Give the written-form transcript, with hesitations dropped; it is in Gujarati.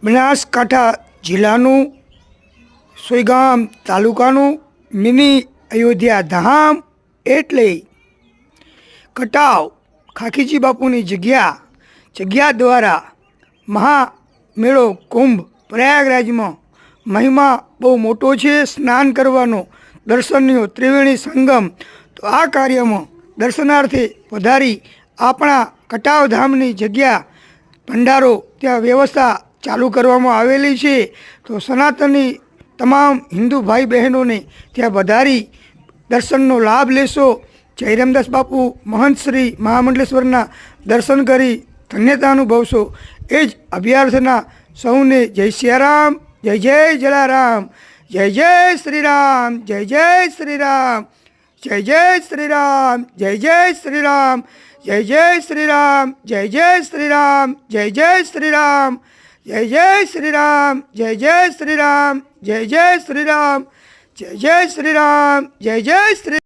બનાસકાંઠા જિલ્લાનું સોયગામ તાલુકાનું મિની અયોધ્યા ધામ એટલે કટાવ ખાખીજી બાપુની જગ્યા દ્વારા મહામેળો કુંભ પ્રયાગરાજમાં મહિમા બહુ મોટો છે. સ્નાન કરવાનો, દર્શનનો ત્રિવેણી સંગમ. તો આ કાર્યમાં દર્શનાર્થે પધારી આપણા કટાવ ધામની જગ્યા ભંડારો ત્યાં વ્યવસ્થા ચાલુ કરવામાં આવેલી છે. તો સનાતની તમામ હિન્દુ ભાઈ બહેનોને ત્યાં વધારી દર્શનનો લાભ લેશો. જય રામદાસ બાપુ મહંત શ્રી મહામંડલેશ્વરના દર્શન કરી ધન્યતા અનુભવશો. એ જ અભ્યર્થના સૌને જય સિયારામ, જય જય જલારામ, જય જય શ્રી રામ, જય જય શ્રી રામ, જય જય શ્રી રામ, જય જય શ્રી રામ, જય જય શ્રી રામ, જય જય શ્રી રામ, જય જય શ્રી રામ, જય જય શ્રી રામ, જય જય શ્રી રામ, જય જય શ્રી રામ, જય જય શ્રી રામ, જય જય શ્રી